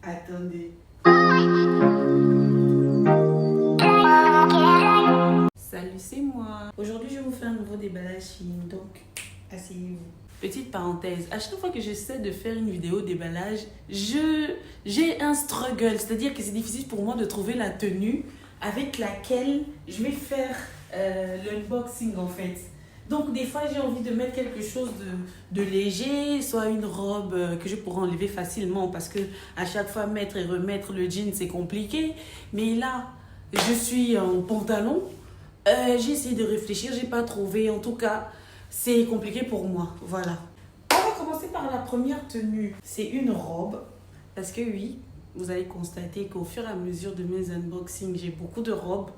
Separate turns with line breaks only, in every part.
Attendez. Salut, c'est moi. Aujourd'hui, je vais vous faire un nouveau déballage Shein, donc asseyez-vous. Petite parenthèse, à chaque fois que j'essaie de faire une vidéo déballage, j'ai un struggle, c'est-à-dire que c'est difficile pour moi de trouver la tenue avec laquelle je vais faire l'unboxing en fait. Donc des fois j'ai envie de mettre quelque chose de léger, soit une robe que je pourrais enlever facilement parce que à chaque fois mettre et remettre le jean c'est compliqué. Mais là, je suis en pantalon, j'ai essayé de réfléchir, j'ai pas trouvé, en tout cas c'est compliqué pour moi, voilà. On va commencer par la première tenue, c'est une robe parce que oui, vous allez constater qu'au fur et à mesure de mes unboxings, j'ai beaucoup de robes.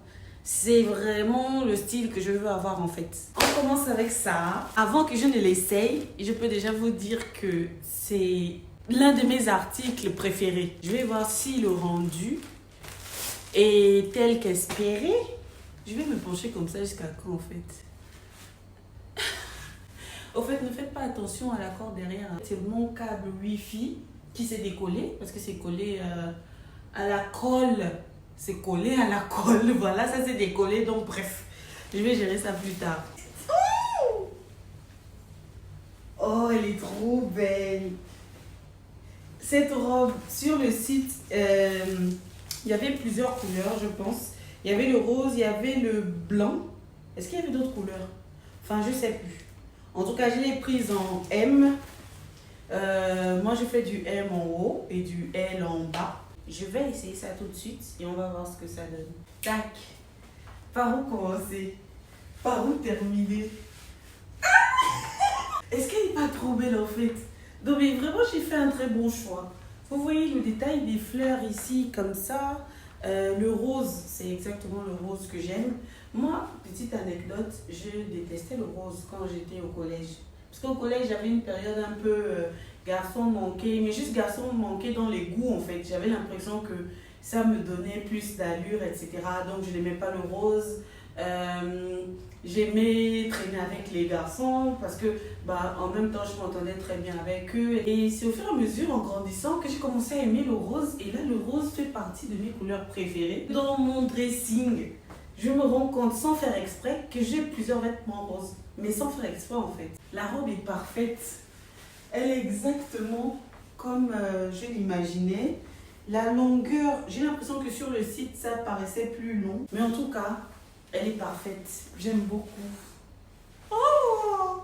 C'est vraiment le style que je veux avoir en fait. On commence avec ça. Avant que je ne l'essaye, je peux déjà vous dire que c'est l'un de mes articles préférés. Je vais voir si le rendu est tel qu'espéré. Je vais me pencher comme ça jusqu'à quand en fait. Au fait, ne faites pas attention à la corde derrière. C'est mon câble Wi-Fi qui s'est décollé parce que c'est collé à la colle. C'est collé à la colle, voilà, ça s'est décollé, donc bref, je vais gérer ça plus tard. Oh, elle est trop belle. Cette robe, sur le site, il y avait plusieurs couleurs, je pense. Il y avait le rose, il y avait le blanc. Est-ce qu'il y avait d'autres couleurs? Enfin, je sais plus. En tout cas, je l'ai prise en M. Moi, je fais du M en haut et du L en bas. Je vais essayer ça tout de suite et on va voir ce que ça donne. Tac. Par où commencer? Par où terminer? Est-ce qu'elle n'est pas trop belle en fait? Non mais vraiment j'ai fait un très bon choix. Vous voyez le détail des fleurs ici comme ça. Le rose, c'est exactement le rose que j'aime. Moi, petite anecdote, je détestais le rose quand j'étais au collège. Parce qu'au collège, j'avais une période un peu garçon manqué, mais juste garçon manqué dans les goûts en fait. J'avais l'impression que ça me donnait plus d'allure, etc. Donc je n'aimais pas le rose. J'aimais traîner avec les garçons parce que en même temps je m'entendais très bien avec eux. Et c'est au fur et à mesure en grandissant que j'ai commencé à aimer le rose. Et là le rose fait partie de mes couleurs préférées. Dans mon dressing, je me rends compte sans faire exprès que j'ai plusieurs vêtements roses. Mais sans faire exprès en fait. La robe est parfaite. Elle est exactement comme je l'imaginais. La longueur, j'ai l'impression que sur le site ça paraissait plus long. Mais en tout cas, elle est parfaite. J'aime beaucoup. Oh!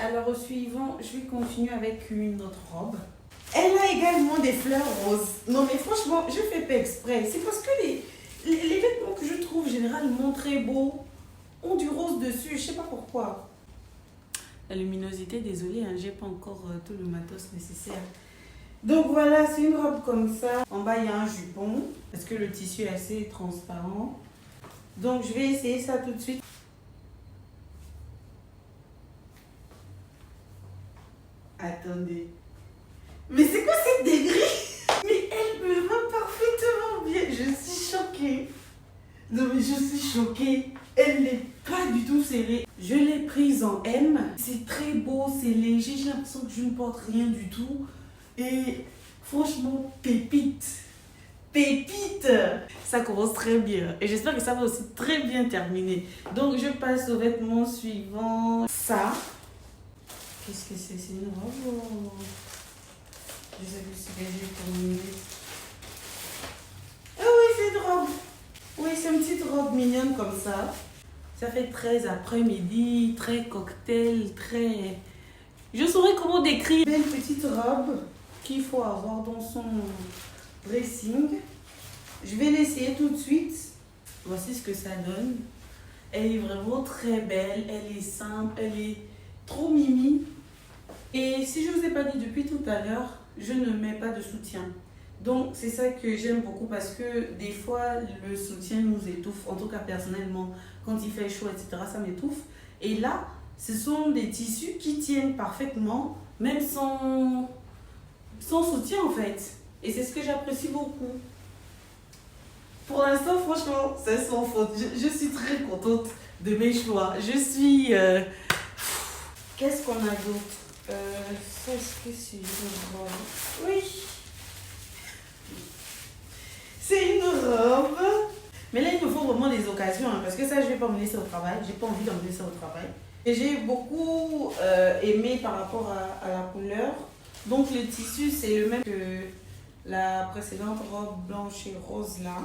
Alors au suivant, je vais continuer avec une autre robe. Elle a également des fleurs roses. Non mais franchement, je fais pas exprès. C'est parce que les vêtements que je trouve généralement très beaux ont du rose dessus. Je sais pas pourquoi. La luminosité, désolée, hein, j'ai pas encore tout le matos nécessaire. Donc voilà, c'est une robe comme ça. En bas, il y a un jupon parce que le tissu est assez transparent. Donc je vais essayer ça tout de suite. Attendez. Mais c'est quoi cette dégris? Mais elle me va parfaitement bien. Je suis choquée. Non mais je suis choquée. Elle n'est pas du tout serrée. Je l'ai prise en M. C'est très beau, c'est léger. J'ai l'impression que je ne porte rien du tout. Et franchement, pépite. Pépite! Ça commence très bien. Et j'espère que ça va aussi très bien terminer. Donc, je passe au vêtement suivant. Ça. Qu'est-ce que c'est? C'est une robe? Je sais plus si j'ai terminé. Ah oui, c'est une robe. Oui, c'est une petite robe mignonne comme ça. Ça fait très après-midi, très cocktail, très... Je saurais comment décrire. Belle petite robe qu'il faut avoir dans son dressing. Je vais l'essayer tout de suite. Voici ce que ça donne. Elle est vraiment très belle. Elle est simple. Elle est trop mimi. Et si je ne vous ai pas dit depuis tout à l'heure, je ne mets pas de soutien. Donc, c'est ça que j'aime beaucoup parce que des fois, le soutien nous étouffe. En tout cas, personnellement, quand il fait chaud, etc., ça m'étouffe. Et là, ce sont des tissus qui tiennent parfaitement, même sans soutien, en fait. Et c'est ce que j'apprécie beaucoup. Pour l'instant, franchement, c'est sans faute. Je suis très contente de mes choix. Je suis... Qu'est-ce qu'on a d'autre? Ça, est-ce que c'est une robe? Oui. C'est une robe. Mais là, il me faut vraiment des occasions, hein, parce que ça, je ne vais pas me laisser au travail. J'ai pas envie d'emmener ça au travail. Et j'ai beaucoup aimé par rapport à la couleur. Donc, le tissu, c'est le même que la précédente robe blanche et rose là.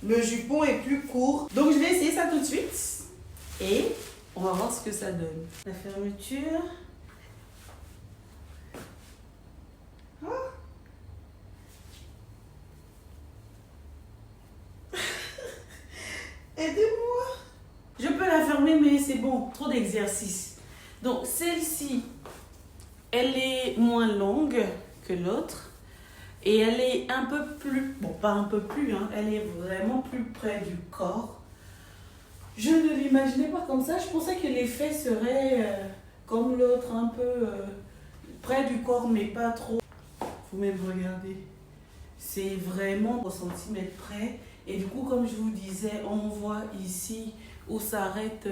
Le jupon est plus court. Donc, je vais essayer ça tout de suite. Et on va voir ce que ça donne. La fermeture. Aidez-moi. Je peux la fermer, mais c'est bon. Trop d'exercice. Donc, celle-ci, elle est moins longue que l'autre. Et elle est un peu plus... Bon, pas un peu plus, hein. Elle est vraiment plus près du corps. Je ne l'imaginais pas comme ça. Je pensais que l'effet serait comme l'autre, un peu près du corps, mais pas trop. Faut même regarder. C'est vraiment au centimètre près. Et du coup, comme je vous disais, on voit ici où s'arrête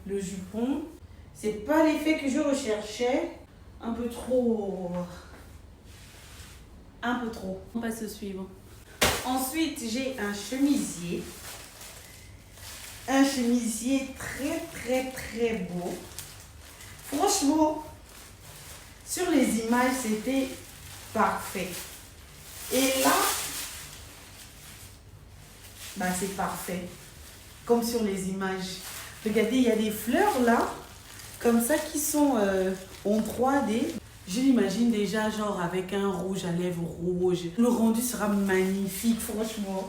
le jupon. C'est pas l'effet que je recherchais. Un peu trop. Un peu trop. On passe au suivant. Ensuite, j'ai un chemisier. Un chemisier très beau. Franchement, sur les images, c'était parfait. Et là, bah, c'est parfait. Comme sur les images. Regardez, il y a des fleurs là, comme ça, qui sont en 3D. Je l'imagine déjà genre avec un rouge à lèvres rouge. Le rendu sera magnifique, franchement.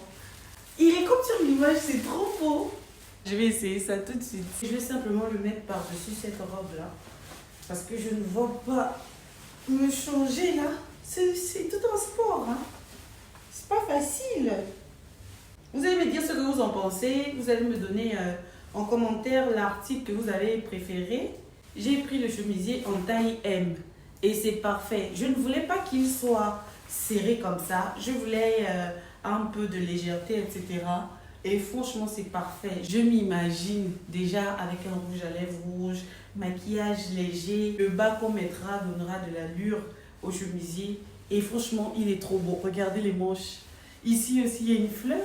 Il est comme sur l'image, c'est trop beau. Je vais essayer ça tout de suite. Je vais simplement le mettre par-dessus cette robe-là. Parce que je ne vois pas me changer là. C'est tout un sport. Hein. C'est pas facile. Vous allez me dire ce que vous en pensez. Vous allez me donner en commentaire l'article que vous avez préféré. J'ai pris le chemisier en taille M. Et c'est parfait. Je ne voulais pas qu'il soit serré comme ça. Je voulais un peu de légèreté, etc. Et franchement, c'est parfait. Je m'imagine déjà avec un rouge à lèvres rouge, maquillage léger. Le bas qu'on mettra donnera de l'allure au chemisier. Et franchement, il est trop beau. Regardez les manches. Ici aussi, il y a une fleur.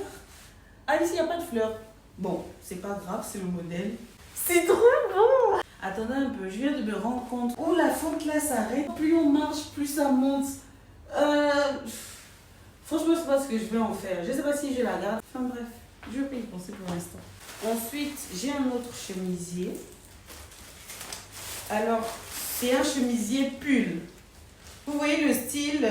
Ah, ici, il n'y a pas de fleur. Bon, c'est pas grave, c'est le modèle. C'est trop beau! Attendez un peu, je viens de me rendre compte. Oh, la fente là s'arrête. Plus on marche, plus ça monte. Franchement, je sais pas ce que je vais en faire. Je sais pas si je la garde. Enfin bref, je vais pas y penser pour l'instant. Ensuite, j'ai un autre chemisier. Alors, c'est un chemisier pull. Vous voyez le style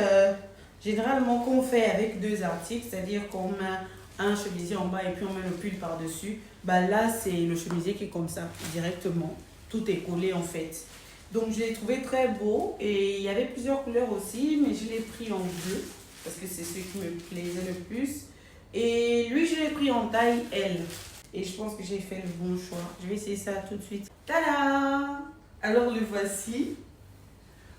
généralement qu'on fait avec deux articles, c'est-à-dire qu'on met un chemisier en bas et puis on met le pull par-dessus. Bah là, c'est le chemisier qui est comme ça, directement. Tout est collé en fait. Donc je l'ai trouvé très beau et il y avait plusieurs couleurs aussi, mais je l'ai pris en bleu parce que c'est celui qui me plaisait le plus. Et lui, je l'ai pris en taille L. Et je pense que j'ai fait le bon choix. Je vais essayer ça tout de suite. Tada! Alors le voici.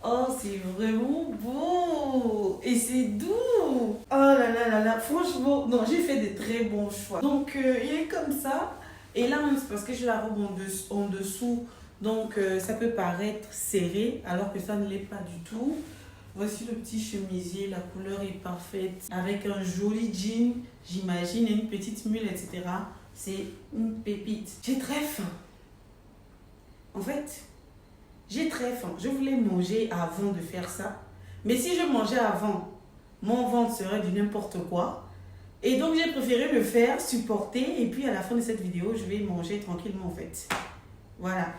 Oh, c'est vraiment beau! Et c'est doux! Oh là là là là! Franchement, non, j'ai fait des très bons choix. Donc il est comme ça. Et là, c'est parce que j'ai la robe en dessous. Donc, ça peut paraître serré, alors que ça ne l'est pas du tout. Voici le petit chemisier, la couleur est parfaite. Avec un joli jean, j'imagine, et une petite mule, etc. C'est une pépite. J'ai très faim. En fait, j'ai très faim. Je voulais manger avant de faire ça. Mais si je mangeais avant, mon ventre serait du n'importe quoi. Et donc, j'ai préféré le faire, supporter. Et puis, à la fin de cette vidéo, je vais manger tranquillement, en fait. Voilà.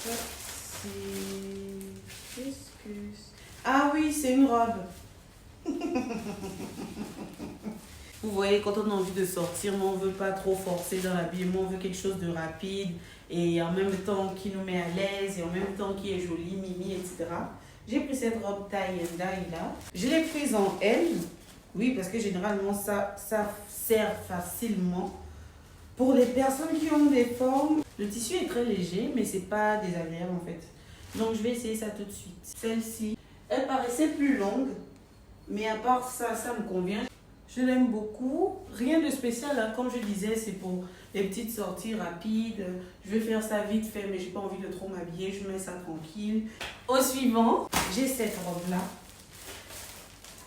Ça, c'est... Qu'est-ce que... Ah oui, c'est une robe. Vous voyez, quand on a envie de sortir, mais on ne veut pas trop forcer dans l'habillement, on veut quelque chose de rapide et en même temps qui nous met à l'aise et en même temps qui est joli, mimi, etc. J'ai pris cette robe taille and die là. Je l'ai prise en L. Oui, parce que généralement, ça sert facilement. Pour les personnes qui ont des formes, le tissu est très léger, mais c'est pas désagréable en fait. Donc, je vais essayer ça tout de suite. Celle-ci, elle paraissait plus longue, mais à part ça, ça me convient. Je l'aime beaucoup. Rien de spécial, hein. Comme je disais, c'est pour les petites sorties rapides. Je vais faire ça vite fait, mais j'ai pas envie de trop m'habiller. Je mets ça tranquille. Au suivant, j'ai cette robe-là.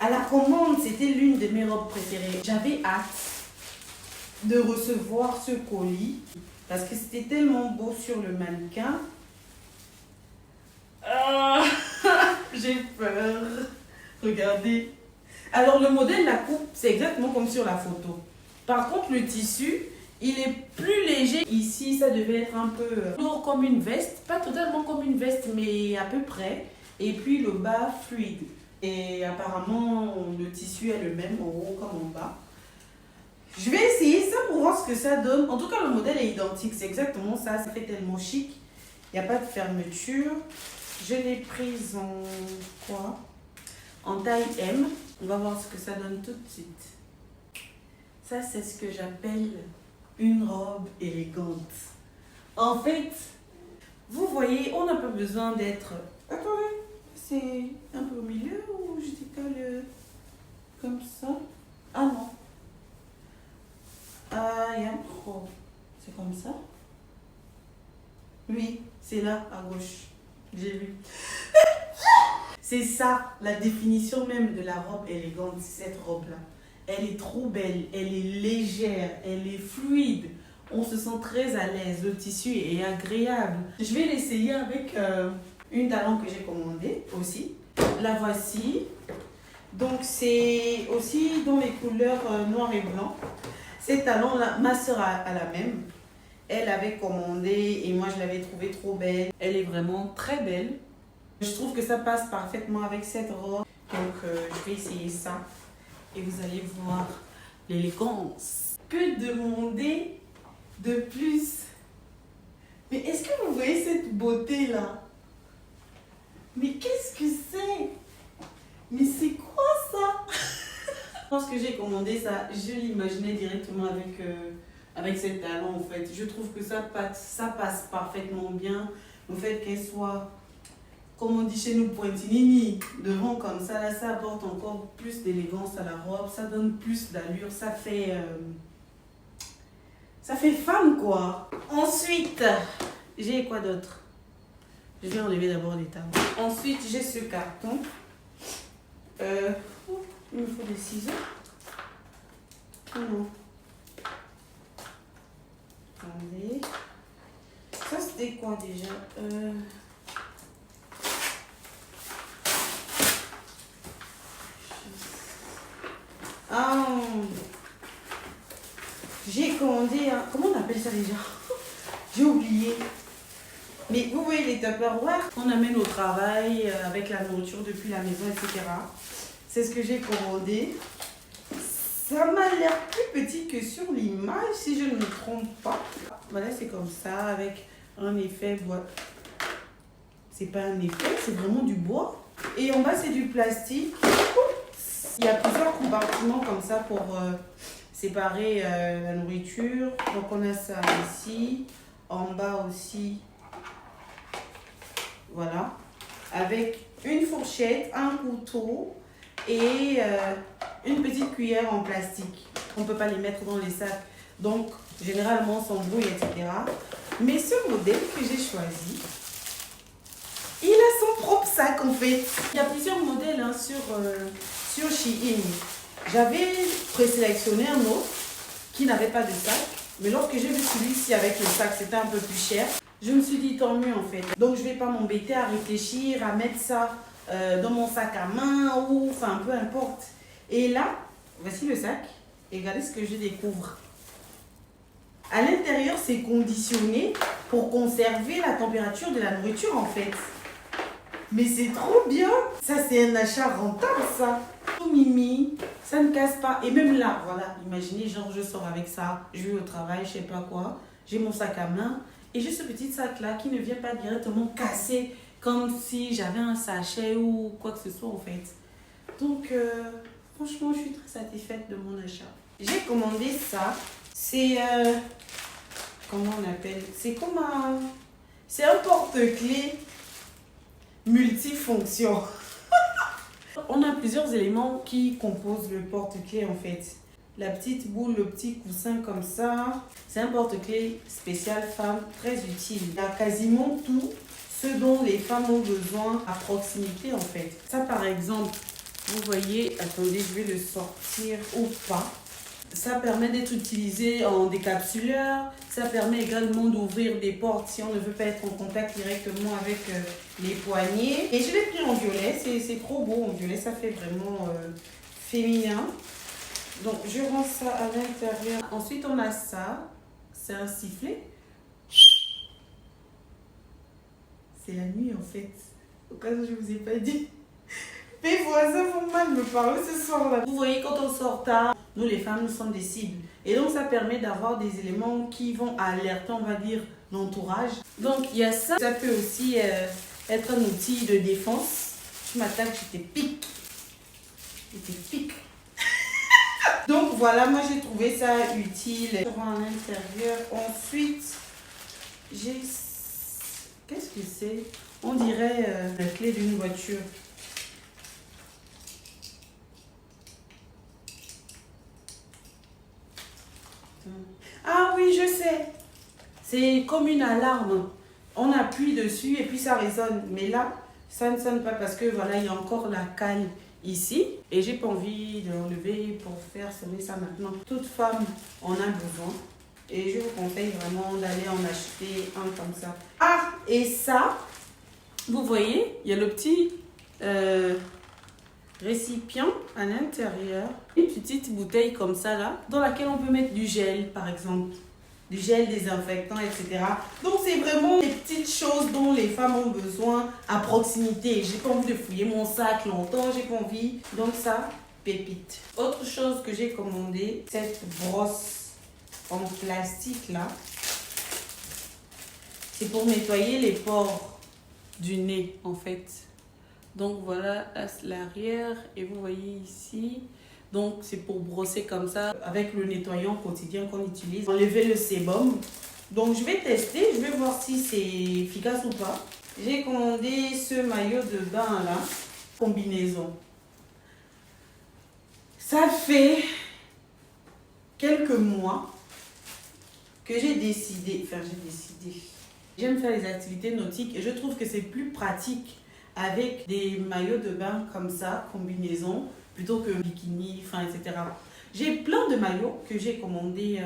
À la commande, c'était l'une de mes robes préférées. J'avais hâte de recevoir ce colis parce que c'était tellement beau sur le mannequin. Ah, j'ai peur. Regardez. Alors le modèle, la coupe, c'est exactement comme sur la photo. Par contre, le tissu, il est plus léger. Ici, ça devait être un peu lourd comme une veste. Pas totalement comme une veste, mais à peu près. Et puis le bas, fluide. Et apparemment, le tissu est le même en haut comme en bas. Je vais essayer ça pour voir ce que ça donne. En tout cas, le modèle est identique. C'est exactement ça. Ça fait tellement chic. Il n'y a pas de fermeture. Je l'ai prise en quoi? En taille M. On va voir ce que ça donne tout de suite. Ça, c'est ce que j'appelle une robe élégante. En fait, vous voyez, on n'a pas besoin d'être... Attendez, c'est un peu au milieu ou je décolle comme ça? Ah non. Ah, il y a un trop. C'est comme ça? Oui, c'est là, à gauche. J'ai vu. C'est ça, la définition même de la robe élégante, cette robe-là. Elle est trop belle, elle est légère, elle est fluide. On se sent très à l'aise, le tissu est agréable. Je vais l'essayer avec une talon que j'ai commandée aussi. La voici. Donc c'est aussi dans les couleurs noir et blanc. Ces talons-là, ma soeur a la même. Elle avait commandé et moi je l'avais trouvée trop belle. Elle est vraiment très belle. Je trouve que ça passe parfaitement avec cette robe. Donc je vais essayer ça. Et vous allez voir l'élégance. Que demander de plus? Mais est-ce que vous voyez cette beauté-là? Mais qu'est-ce que c'est? Mais c'est quoi ça? Lorsque j'ai commandé ça, je l'imaginais directement avec cette talon en fait. Je trouve que ça passe parfaitement bien. Le fait qu'elle soit, comme on dit chez nous, pointinini, devant comme ça, là, ça apporte encore plus d'élégance à la robe, ça donne plus d'allure, ça fait femme quoi. Ensuite, j'ai quoi d'autre? Je vais enlever d'abord les talons. Ensuite, j'ai ce carton. Il me faut des ciseaux. Oh non. Attendez. Ça, c'était quoi déjà? Ah, j'ai commandé un... Comment on appelle ça déjà? J'ai oublié. Mais vous voyez les Tupperware qu'on amène au travail avec la nourriture depuis la maison, etc. C'est ce que j'ai commandé. Ça m'a l'air plus petit que sur l'image, si je ne me trompe pas. Voilà, c'est comme ça, avec un effet bois. C'est pas un effet, c'est vraiment du bois. Et en bas, c'est du plastique. Il y a plusieurs compartiments comme ça pour séparer la nourriture. Donc, on a ça ici. En bas aussi. Voilà. Avec une fourchette, un couteau et une petite cuillère en plastique. On ne peut pas les mettre dans les sacs. Donc, généralement, on s'embrouille, etc. Mais ce modèle que j'ai choisi, il a son propre sac en fait. Il y a plusieurs modèles hein, sur Shein. J'avais présélectionné un autre qui n'avait pas de sac. Mais lorsque j'ai vu celui-ci avec le sac, c'était un peu plus cher. Je me suis dit tant mieux en fait. Donc je ne vais pas m'embêter à réfléchir, à mettre ça dans mon sac à main ou enfin peu importe. Et là, voici le sac. Et regardez ce que je découvre. À l'intérieur, c'est conditionné pour conserver la température de la nourriture en fait. Mais c'est trop bien. Ça, c'est un achat rentable ça. Tout mimi, ça ne casse pas. Et même là, voilà, imaginez, genre je sors avec ça, je vais au travail, je sais pas quoi. J'ai mon sac à main. Et j'ai ce petit sac là qui ne vient pas directement casser comme si j'avais un sachet ou quoi que ce soit en fait. Donc franchement je suis très satisfaite de mon achat. J'ai commandé ça. C'est comment on appelle? C'est comme un... C'est un porte-clés multifonction. On a plusieurs éléments qui composent le porte-clés en fait. La petite boule, le petit coussin comme ça. C'est un porte-clés spécial femme, très utile. Il y a quasiment tout ce dont les femmes ont besoin à proximité en fait. Ça par exemple, Vous voyez, attendez, je vais le sortir ou pas. Ça permet d'être utilisé en décapsuleur. Ça permet également d'ouvrir des portes si on ne veut pas être en contact directement avec les poignets. Et je l'ai pris en violet. C'est trop beau en violet. Ça fait vraiment féminin. Donc, je range ça à l'intérieur. Ensuite, on a ça. C'est un sifflet. C'est la nuit, en fait. Au cas où je ne vous ai pas dit. Mes voisins vont mal me parler ce soir-là. Vous voyez, quand on sort tard, nous les femmes, nous sommes des cibles. Et donc, ça permet d'avoir des éléments qui vont alerter, on va dire, l'entourage. Donc, il y a ça. Ça peut aussi être un outil de défense. Je m'attaque, je te pique. Je te pique. Donc, voilà, moi, j'ai trouvé ça utile. Je rends à l'intérieur. Ensuite, j'ai... Qu'est-ce que c'est? On dirait la clé d'une voiture. Ah oui, je sais. C'est comme une alarme. On appuie dessus et puis ça résonne. Mais là, ça ne sonne pas parce que voilà, il y a encore la cale ici. Et j'ai pas envie de l'enlever pour faire sonner ça maintenant. Toute femme en a besoin. Et je vous conseille vraiment d'aller en acheter un comme ça. Ah, et ça, vous voyez, il y a le petit récipient à l'intérieur. Une petite bouteille comme ça là, dans laquelle on peut mettre du gel par exemple. Du gel désinfectant, etc. Donc c'est vraiment les petites choses dont les femmes ont besoin à proximité. J'ai pas envie de fouiller mon sac longtemps, j'ai pas envie. Donc ça, pépite. Autre chose que j'ai commandé, cette brosse en plastique là. C'est pour nettoyer les pores du nez en fait. Donc voilà l'arrière et vous voyez ici. Donc c'est pour brosser comme ça avec le nettoyant quotidien qu'on utilise. Enlever le sébum. Donc je vais tester, je vais voir si c'est efficace ou pas. J'ai commandé ce maillot de bain là, combinaison. Ça fait quelques mois que j'ai décidé, j'aime faire les activités nautiques et je trouve que c'est plus pratique avec des maillots de bain comme ça, combinaison, plutôt que bikini, etc. J'ai plein de maillots que j'ai commandés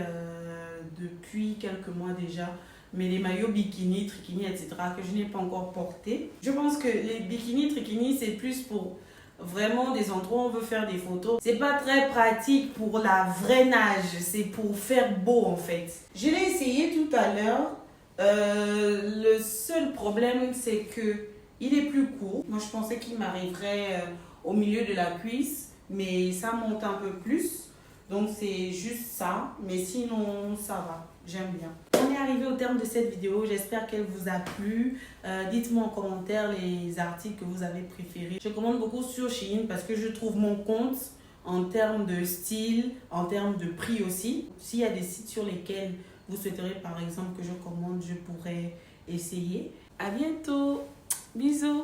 depuis quelques mois déjà, mais les maillots bikini, trikini, etc. que je n'ai pas encore portés. Je pense que les bikini, trikini, c'est plus pour vraiment des endroits où on veut faire des photos. C'est pas très pratique pour la vraie nage, c'est pour faire beau en fait. Je l'ai essayé tout à l'heure. Le seul problème, c'est que il est plus court. Moi, je pensais qu'il m'arriverait au milieu de la cuisse, mais ça monte un peu plus. Donc, c'est juste ça. Mais sinon, ça va. J'aime bien. On est arrivé au terme de cette vidéo. J'espère qu'elle vous a plu. Dites-moi en commentaire les articles que vous avez préférés. Je commande beaucoup sur Shein parce que je trouve mon compte en termes de style, en termes de prix aussi. S'il y a des sites sur lesquels vous souhaiteriez par exemple que je commande, je pourrais essayer. À bientôt. Bisous.